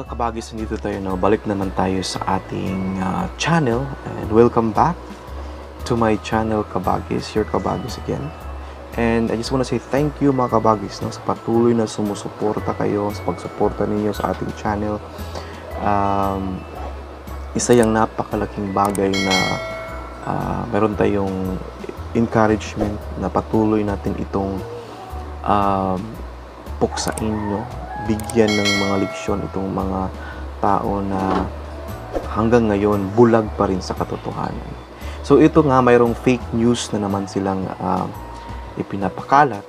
mga kabagis, nandito tayo, no? Balik naman tayo sa ating channel, and welcome back to my channel, Kabagis, your Kabagis again. And I just want to say thank you mga kabagis, no, sa patuloy na sumusuporta kayo, sa pagsuporta ninyo sa ating channel. Isa yung napakalaking bagay na meron tayong encouragement na patuloy natin itong puksain nyo, bigyan ng mga leksyon itong mga tao na hanggang ngayon bulag pa rin sa katotohanan. So ito nga, mayroong fake news na naman silang ipinapakalat.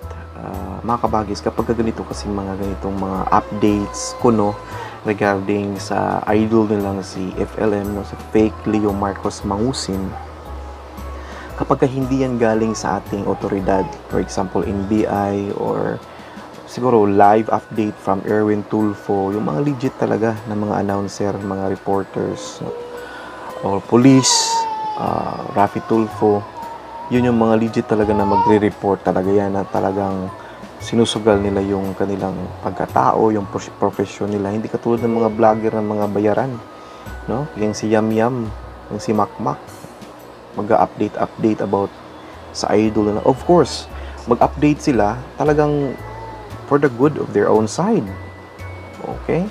Mga kabagis, kapag ganito kasi mga ganitong mga updates kuno regarding sa idol nilang si FLM, no, sa fake Leo Marcos Mangusin, kapag hindi yan galing sa ating otoridad, for example NBI or siguro live update from Erwin Tulfo, yung mga legit talaga na mga announcer, mga reporters, or police, Rafi Tulfo, yun yung mga legit talaga na magre-report talaga yan, na talagang sinusugal nila yung kanilang pagkatao, yung profesyon nila. Hindi katulad ng mga vlogger ng mga bayaran, no? Yung si Yam Yam, yung si Makmak, mag-update about sa idol na. Of course, mag-update sila talagang for the good of their own side. Okay?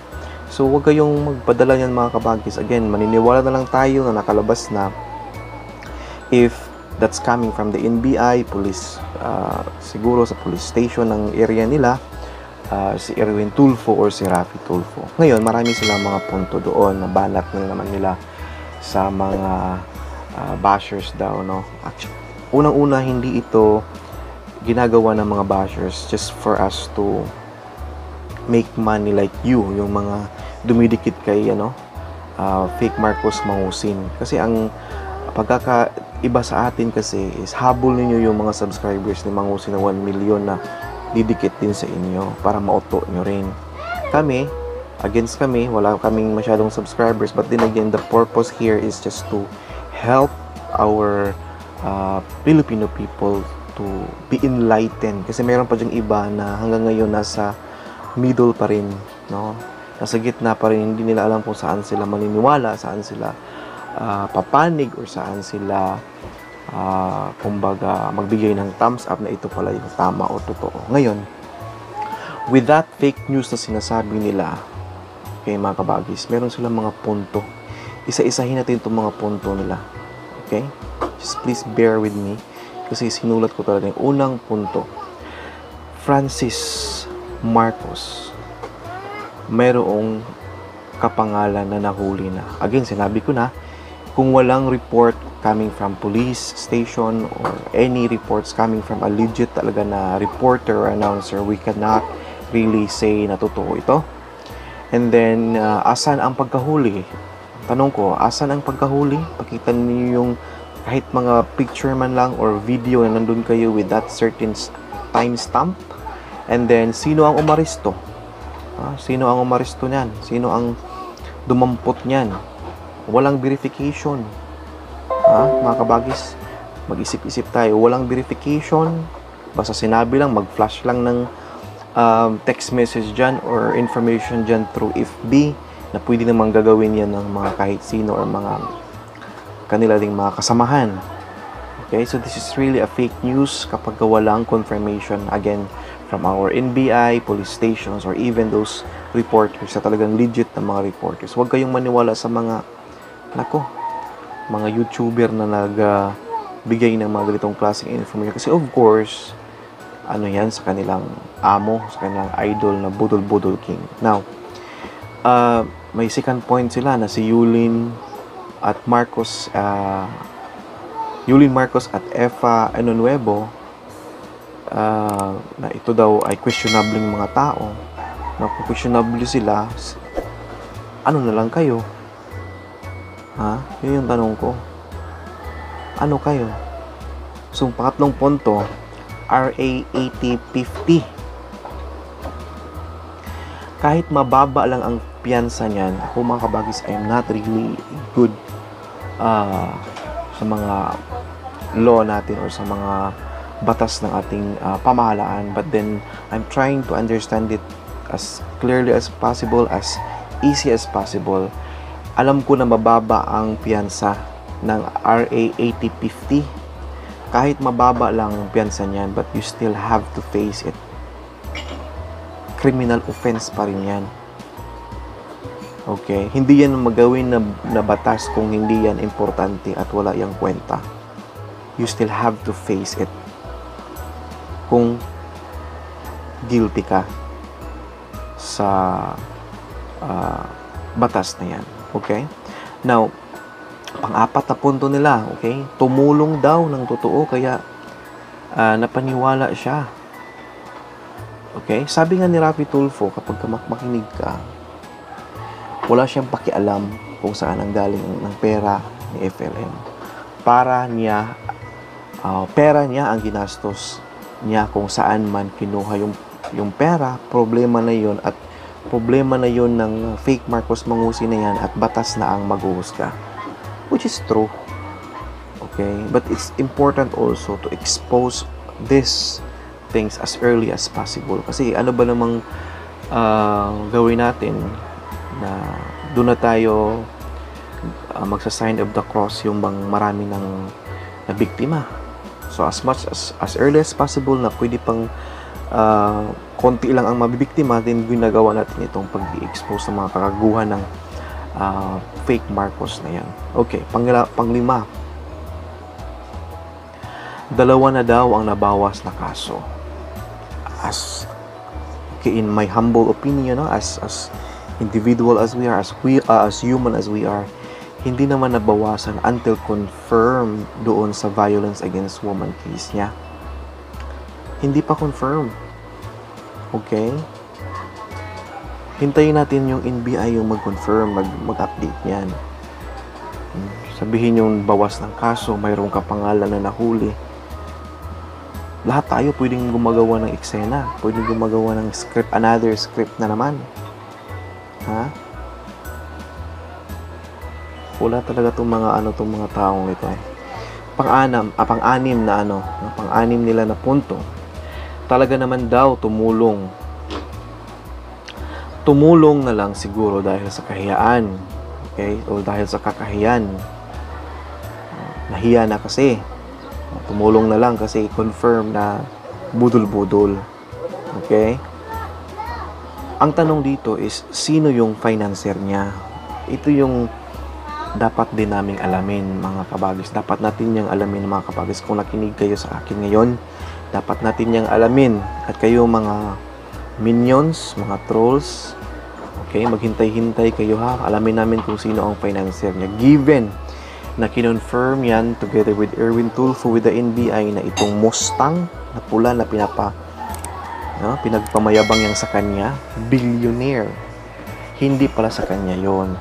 So, huwag kayong magpadala yan mga kabagis. Again, maniniwala na lang tayo na nakalabas na if that's coming from the NBI, police, siguro sa police station ng area nila, si Erwin Tulfo or si Rafi Tulfo. Ngayon, marami silang mga punto doon na banat na naman nila sa mga bashers daw, no? Actually, unang-una, hindi ito ginagawa ng mga bashers just for us to make money like you, yung mga dumidikit kay fake Marcos Mangusin. Kasi ang pagkakaiba sa atin kasi is habol ninyo yung mga subscribers ni Mangusin na 1 million na didikit din sa inyo para mauto nyo rin. Kami, against kami, wala kaming masyadong subscribers, but then again, the purpose here is just to help our Filipino people to be enlightened, kasi meron pa diyang iba na hanggang ngayon nasa middle pa rin, no? Nasa gitna pa rin, hindi nila alam kung saan sila maniniwala, saan sila papanig, or saan sila kumbaga magbigay ng thumbs up na ito pala yung tama o totoo. Ngayon, with that fake news na sinasabi nila, okay mga kabagis, meron silang mga punto. Isa-isahin natin itong mga punto nila. Okay? Just please bear with me, kasi sinulat ko talaga yung unang punto. Francis Marcos, mayroong kapangalan na nahuli na. Again, sinabi ko na, kung walang report coming from police station or any reports coming from a legit talaga na reporter or announcer, we cannot really say na totoo ito. And then, asan ang pagkahuli? Tanong ko, asan ang pagkahuli? Pakita niyo yung kahit mga picture man lang or video na nandun kayo with that certain timestamp. And then, sino ang umaresto? Sino ang umaresto niyan? Sino ang dumampot niyan? Walang verification. Mga kabagis, mag-isip-isip tayo. Walang verification. Basta sinabi lang, mag-flash lang ng text message dyan or information dyan through FB na pwede namang gagawin yan ng mga kahit sino or mga kanila ding mga kasamahan. Okay, so this is really a fake news kapag walang confirmation, again, from our NBI, police stations, or even those reporters na talagang legit na mga reporters. Huwag kayong maniwala sa mga mga YouTuber na nagbigay ng mga ganitong klaseng information. Kasi of course, yan sa kanilang amo, sa kanilang idol na Budol King. Now, may second point sila na si Yulin Marcos at Effa Nuevo, na ito daw ay questionable mga tao. Na questionable sila, ano na lang kayo? Yun yung tanong ko. Ano kayo? So, pangatlong punto, RA 8050. Kahit mababa lang ang piyansa niyan, ako mga kabagis, I am not really good sa mga law natin or sa mga batas ng ating pamahalaan, but then I'm trying to understand it as clearly as possible, as easy as possible. Alam ko na mababa ang piyansa ng RA 8050. Kahit mababa lang ang piyansa niyan, but you still have to face it. Criminal offense pa rin yan. Okay? Hindi yan magawin na batas kung hindi yan importante at wala yang kwenta. You still have to face it. Kung guilty ka sa batas na yan. Okay? Now, pang-apat na punto nila, okay? Tumulong daw ng totoo, kaya napaniwala siya. Okay? Sabi nga ni Raffy Tulfo, kapag makinig ka, wala siyang pakialam kung saan ang galing ng pera ni FLM. Pera niya ang ginastos niya kung saan man kinuha yung pera. Problema na yun, at problema na yun ng fake Marcos Mangusi na yan, at batas na ang maghuhusga. Which is true. Okay? But it's important also to expose these things as early as possible. Kasi ano ba namang gawin natin na doon na tayo magsa-sign of the cross yung bang marami ng na biktima. So as much as early as possible na pwede pang konti lang ang mabibiktima, din ginagawa natin itong pag-expose ng mga kakaguhan ng fake Marcos na yan. Okay, panglima. 2 na daw ang nabawas na kaso. As okay, in my humble opinion, as individual as we are, as human as we are, hindi naman nabawasan until confirmed doon sa violence against woman case niya. Hindi pa confirmed. Okay? Hintayin natin yung NBI yung mag-confirm, mag-update niyan. Sabihin yung bawas ng kaso, mayroong kapangalan na nahuli. Lahat tayo pwedeng gumagawa ng eksena, pwedeng gumagawa ng script, another script na naman. Ha? Wala talaga itong mga taong ito eh. Pang-anim nila na punto. Talaga naman daw tumulong na lang siguro dahil sa kahiyaan. Okay? O dahil sa kakahiyan. Nahiya na kasi. Tumulong na lang kasi confirm na budol-budol. Okay? Ang tanong dito is, sino yung financier niya? Ito yung dapat din naming alamin, mga kabagis. Dapat natin niyang alamin, mga kabagis. Kung nakinig kayo sa akin ngayon, dapat natin niyang alamin. At kayo, mga minions, mga trolls, okay, maghintay-hintay kayo ha. Alamin namin kung sino ang financier niya. Given na kinonfirm yan together with Erwin Tulfo with the NBI na itong Mustang na pula na pinagpamayabang yan sa kanya, billionaire. Hindi pala sa kanya yon.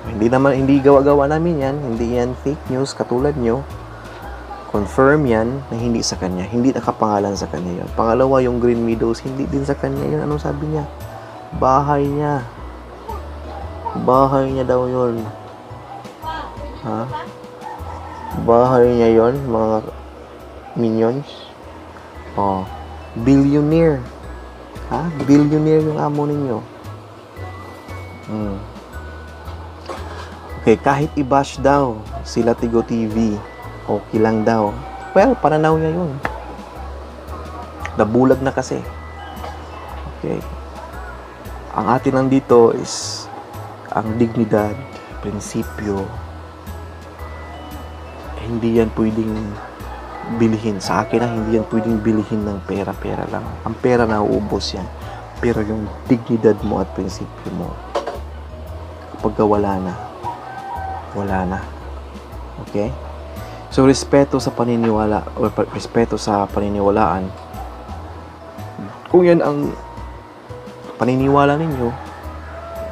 Hindi gawa-gawa namin yan. Hindi yan fake news katulad nyo. Confirm yan na hindi sa kanya. Hindi nakapangalan sa kanya yon. Pangalawa, yung Green Meadows, hindi din sa kanya yun. Anong sabi niya? Bahay niya. Bahay niya daw yun. Ha? Bahay niya yon, mga minions. Oh, billionaire. Ha? Billionaire yung amo ninyo. Okay, kahit i-bash daw sila Tigo TV, okay lang daw. Well, pananaw niya yun. Nabulag na kasi. Okay. Ang atin lang dito is ang dignidad, prinsipyo. Hindi yan pwedeng bilhin. Sa akin na, hindi yan pwedeng bilhin ng pera-pera lang. Ang pera na uubos yan. Pero yung dignidad mo at prinsipyo mo, kapag wala na. Okay? So, respeto sa paniniwala o respeto sa paniniwalaan. Kung yan ang paniniwala ninyo,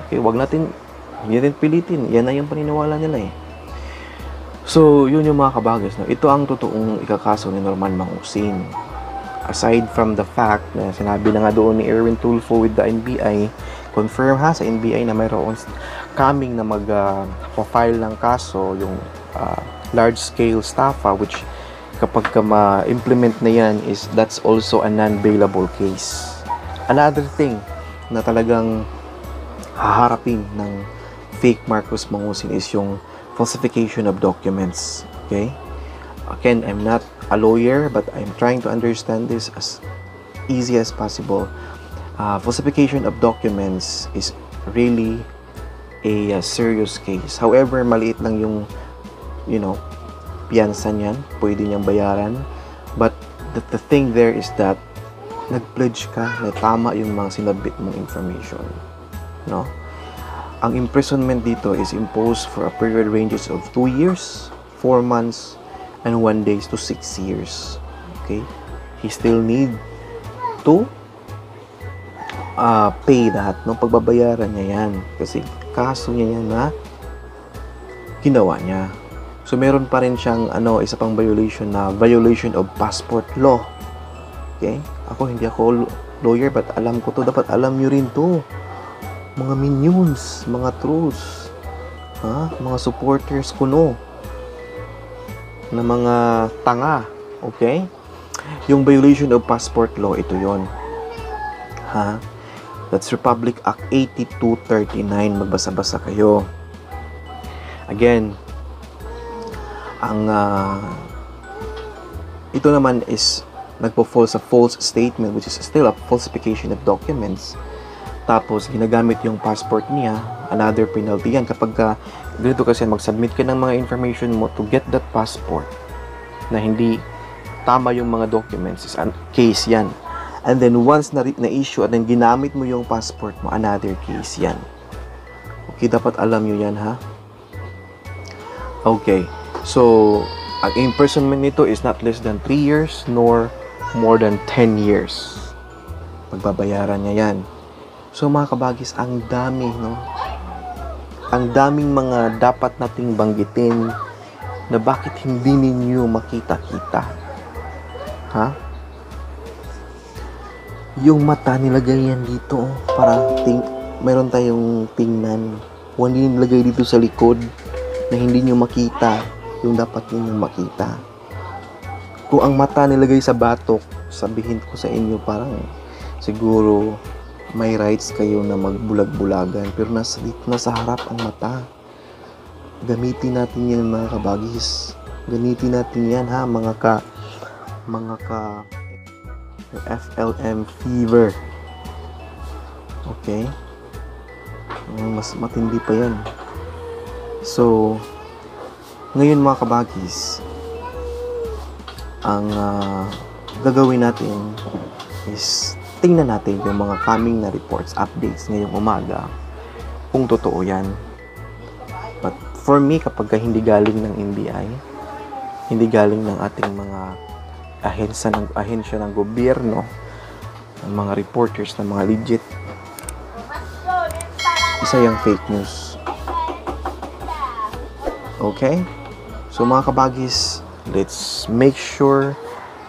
okay, hindi natin pilitin. Yan na yung paniniwala nila eh. So, yun yung mga kabagis. No? Ito ang totoong ikakaso ni Norman Mangusing. Aside from the fact na sinabi na nga doon ni Erwin Tulfo with the NBI, confirm ha sa NBI na mayroon coming na mag-file ng kaso, yung large-scale staffa, which kapag ma-implement na yan, that's also a non-bailable case. Another thing na talagang haharapin ng fake Marcos Mangusin is yung falsification of documents. Okay? Again, I'm not a lawyer, but I'm trying to understand this as easy as possible. Falsification of documents is really a serious case. However, maliit lang yung, piyansa niyan, pwede niyang bayaran. But the thing there is that nag-pledge ka na tama yung mga sinabit mong information. No? Ang imprisonment dito is imposed for a period ranges of 2 years, 4 months, and 1 days to 6 years. Okay? He still need to pay that. No? Pagbabayaran niya yan. Kasi kaso niya yan na ginawa niya. So, meron pa rin siyang isa pang violation na violation of passport law. Okay? Hindi ako lawyer, but alam ko to. Dapat alam nyo rin to. Mga minions, mga trolls, mga supporters ko na mga tanga. Okay? Yung violation of passport law, ito yon. That's Republic Act 8239. Magbasa-basa kayo. Again, ito naman is nagpo-fall sa false statement, which is still a falsification of documents. Tapos, ginagamit yung passport niya, another penalty yan. Kapag ganito kasi, mag-submit ka ng mga information mo to get that passport na hindi tama yung mga documents, is a case yan. And then, once na-issue at then ginamit mo yung passport mo, another case yan. Okay, dapat alam nyo yan, ha? Okay. So, ang imprisonment nito is not less than 3 years nor more than 10 years. Pagbabayaran niya yan. So, mga kabagis, ang dami, no? Ang daming mga dapat nating banggitin na bakit hindi ninyo makita-kita. Yung mata nilagay yan dito, para mayroon tayong tingnan. Hindi nilagay dito sa likod na hindi nyo makita yung dapat ninyong makita. Kung ang mata nilagay sa batok, sabihin ko sa inyo, parang siguro may rights kayo na magbulag-bulagan, pero nasa harap ang mata. Gamitin natin yan, mga kabagis. Gamitin natin yan, mga ka FLM fever. Okay? Mas matindi pa yan. So, ngayon, mga kabagis, ang gagawin natin is tingnan natin yung mga coming na reports, updates ngayong umaga, kung totoo yan. But for me, kapag hindi galing ng NBI, hindi galing ng ating mga ahensya ng gobyerno, ng mga reporters na mga legit, isa yung fake news. Okay? So, mga kabagis, let's make sure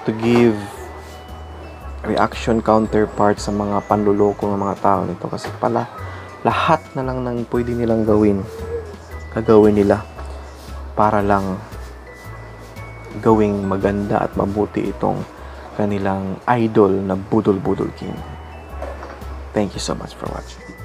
to give reaction counterpart sa mga panluloko ng mga tao nito, kasi pala lahat na lang ng pwede nilang gawin, gagawin nila para lang gawing maganda at mabuti itong kanilang idol na Budol Budol King. Thank you so much for watching.